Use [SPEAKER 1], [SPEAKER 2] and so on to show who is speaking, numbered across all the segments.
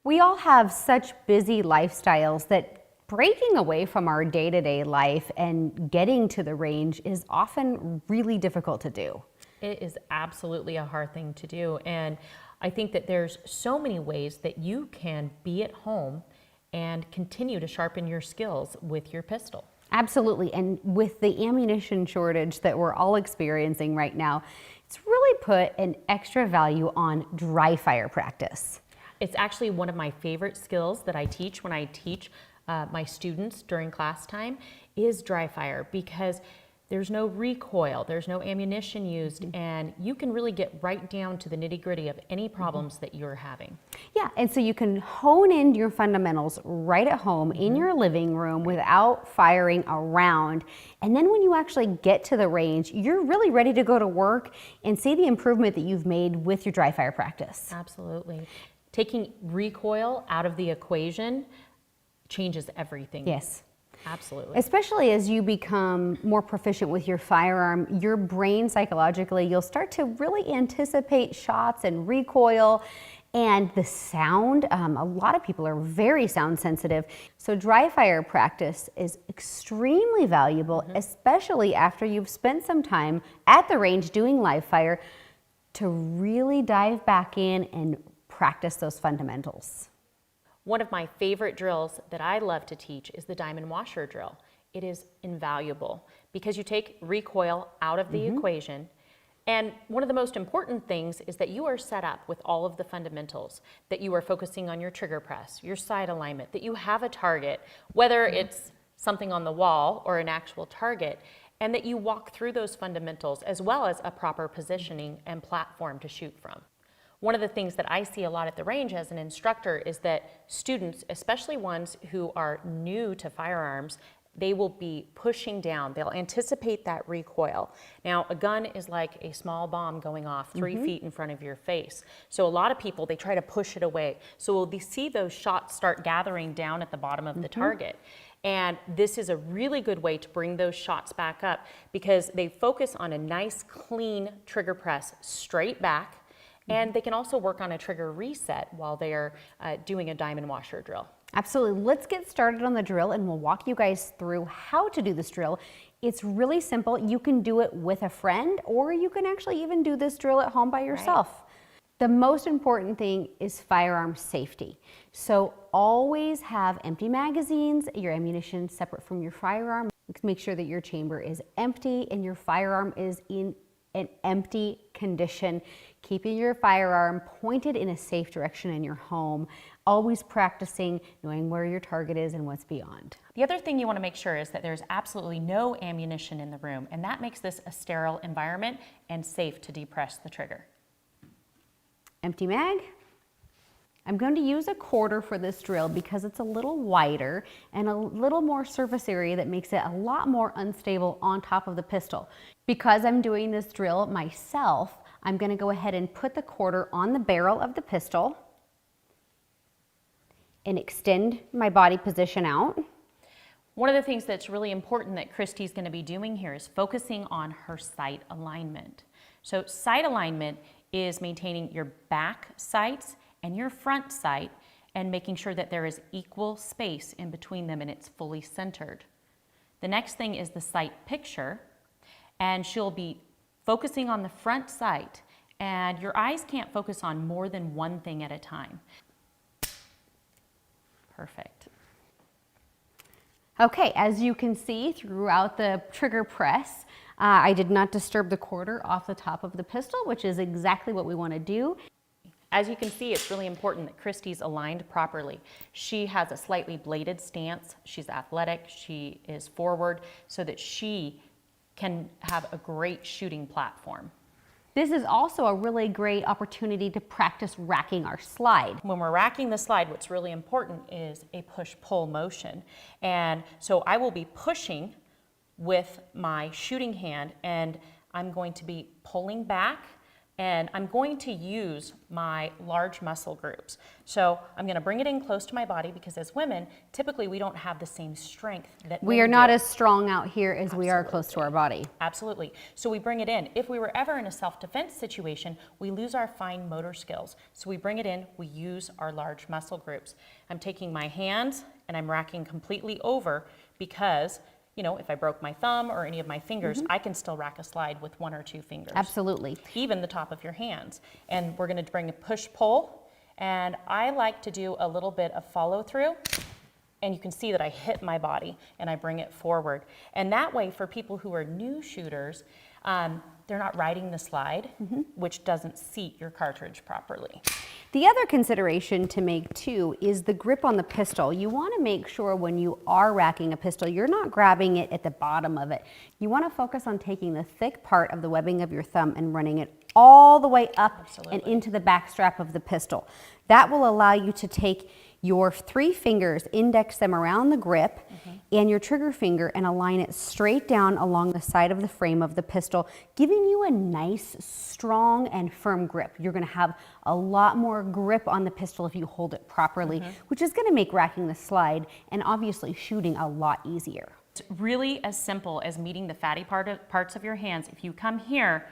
[SPEAKER 1] We all have such busy lifestyles that breaking away from our day-to-day life and getting to the range is often really difficult to do.
[SPEAKER 2] It is absolutely a hard thing to do. And I think that there's so many ways that you can be at home and continue to sharpen your skills with your pistol.
[SPEAKER 1] Absolutely. And with the ammunition shortage that we're all experiencing right now, it's really put an extra value on dry fire practice.
[SPEAKER 2] It's actually one of my favorite skills that I teach when I teach my students during class time is dry fire, because there's no recoil, there's no ammunition used, and you can really get right down to the nitty-gritty of any problems that you're having.
[SPEAKER 1] Yeah, and so you can hone in your fundamentals right at home in your living room without firing around. And then when you actually get to the range, you're really ready to go to work and see the improvement that you've made with your dry fire practice.
[SPEAKER 2] Absolutely. Taking recoil out of the equation changes everything.
[SPEAKER 1] Yes.
[SPEAKER 2] Absolutely.
[SPEAKER 1] Especially as you become more proficient with your firearm, your brain psychologically, you'll start to really anticipate shots and recoil and the sound. A lot of people are very sound sensitive. So dry fire practice is extremely valuable, especially after you've spent some time at the range doing live fire, to really dive back in and practice those fundamentals.
[SPEAKER 2] One of my favorite drills that I love to teach is the diamond washer drill. It is invaluable because you take recoil out of the equation. And one of the most important things is that you are set up with all of the fundamentals, that you are focusing on your trigger press, your sight alignment, that you have a target, whether it's something on the wall or an actual target, and that you walk through those fundamentals as well as a proper positioning and platform to shoot from. One of the things that I see a lot at the range as an instructor is that students, especially ones who are new to firearms, they will be pushing down. They'll anticipate that recoil. Now, a gun is like a small bomb going off 3 feet in front of your face. So a lot of people, they try to push it away. So we'll see those shots start gathering down at the bottom of the target. And this is a really good way to bring those shots back up, because they focus on a nice, clean trigger press straight back. And they can also work on a trigger reset while they are doing a diamond washer drill.
[SPEAKER 1] Absolutely. Let's get started on the drill and we'll walk you guys through how to do this drill. It's really simple. You can do it with a friend, or you can actually even do this drill at home by yourself. Right. The most important thing is firearm safety. So always have empty magazines, your ammunition separate from your firearm. Make sure that your chamber is empty and your firearm is in an empty condition, keeping your firearm pointed in a safe direction in your home, always practicing knowing where your target is and what's beyond.
[SPEAKER 2] The other thing you want to make sure is that there's absolutely no ammunition in the room, and that makes this a sterile environment and safe to depress the trigger.
[SPEAKER 1] Empty mag. I'm going to use a quarter for this drill because it's a little wider and a little more surface area that makes it a lot more unstable on top of the pistol. Because I'm doing this drill myself, I'm going to go ahead and put the quarter on the barrel of the pistol and extend my body position out.
[SPEAKER 2] One of the things that's really important that Kristy's going to be doing here is focusing on her sight alignment. So sight alignment is maintaining your back sights and your front sight and making sure that there is equal space in between them and it's fully centered. The next thing is the sight picture, and she'll be focusing on the front sight, and your eyes can't focus on more than one thing at a time. Perfect.
[SPEAKER 1] Okay, as you can see throughout the trigger press, I did not disturb the quarter off the top of the pistol, which is exactly what we want to do.
[SPEAKER 2] As you can see, it's really important that Kristy's aligned properly. She has a slightly bladed stance, she's athletic, she is forward, so that she can have a great shooting platform.
[SPEAKER 1] This is also a really great opportunity to practice racking our slide.
[SPEAKER 2] When we're racking the slide, what's really important is a push-pull motion. And so I will be pushing with my shooting hand, and I'm going to be pulling back, and I'm going to use my large muscle groups. So I'm going to bring it in close to my body because as women, typically we don't have the same strength that
[SPEAKER 1] We
[SPEAKER 2] men
[SPEAKER 1] are not
[SPEAKER 2] do.
[SPEAKER 1] as strong out here as we are close to our body.
[SPEAKER 2] Absolutely. So we bring it in. If we were ever in a self-defense situation, we lose our fine motor skills. So we bring it in, we use our large muscle groups. I'm taking my hands and I'm racking completely over because, you know, if I broke my thumb or any of my fingers, I can still rack a slide with 1 or 2 fingers.
[SPEAKER 1] Absolutely.
[SPEAKER 2] Even the top of your hands. And we're going to bring a push-pull. And I like to do a little bit of follow-through. And you can see that I hit my body and I bring it forward. And that way, for people who are new shooters, they're not riding the slide, which doesn't seat your cartridge properly.
[SPEAKER 1] The other consideration to make too is the grip on the pistol. You want to make sure when you are racking a pistol, you're not grabbing it at the bottom of it. You want to focus on taking the thick part of the webbing of your thumb and running it all the way up and into the back strap of the pistol. That will allow you to take your 3 fingers, index them around the grip and your trigger finger and align it straight down along the side of the frame of the pistol, giving you a nice, strong and firm grip. You're going to have a lot more grip on the pistol if you hold it properly, which is going to make racking the slide and obviously shooting a lot easier.
[SPEAKER 2] It's really as simple as meeting the fatty parts of your hands. If you come here,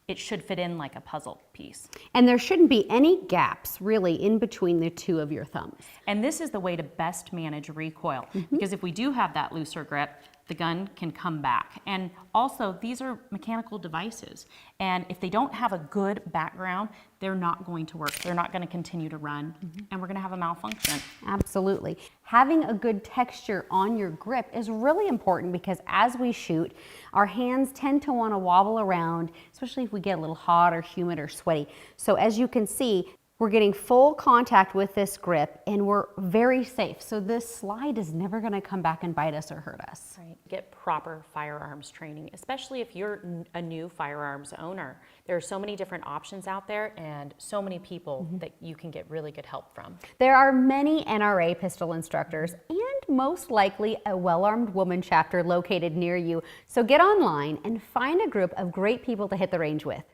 [SPEAKER 2] it should fit in like a puzzle piece.
[SPEAKER 1] And there shouldn't be any gaps really in between the 2 of your thumbs.
[SPEAKER 2] And this is the way to best manage recoil, because if we do have that looser grip, the gun can come back. And also, these are mechanical devices. And if they don't have a good background, they're not going to work. They're not going to continue to run, and we're going to have a malfunction.
[SPEAKER 1] Absolutely. Having a good texture on your grip is really important because as we shoot, our hands tend to want to wobble around, especially if we get a little hot or humid or sweaty. So as you can see, we're getting full contact with this grip and we're very safe. So this slide is never going to come back and bite us or hurt us.
[SPEAKER 2] Right. Get proper firearms training, especially if you're a new firearms owner. There are so many different options out there and so many people that you can get really good help from.
[SPEAKER 1] There are many NRA pistol instructors and most likely a well-armed woman chapter located near you. So get online and find a group of great people to hit the range with.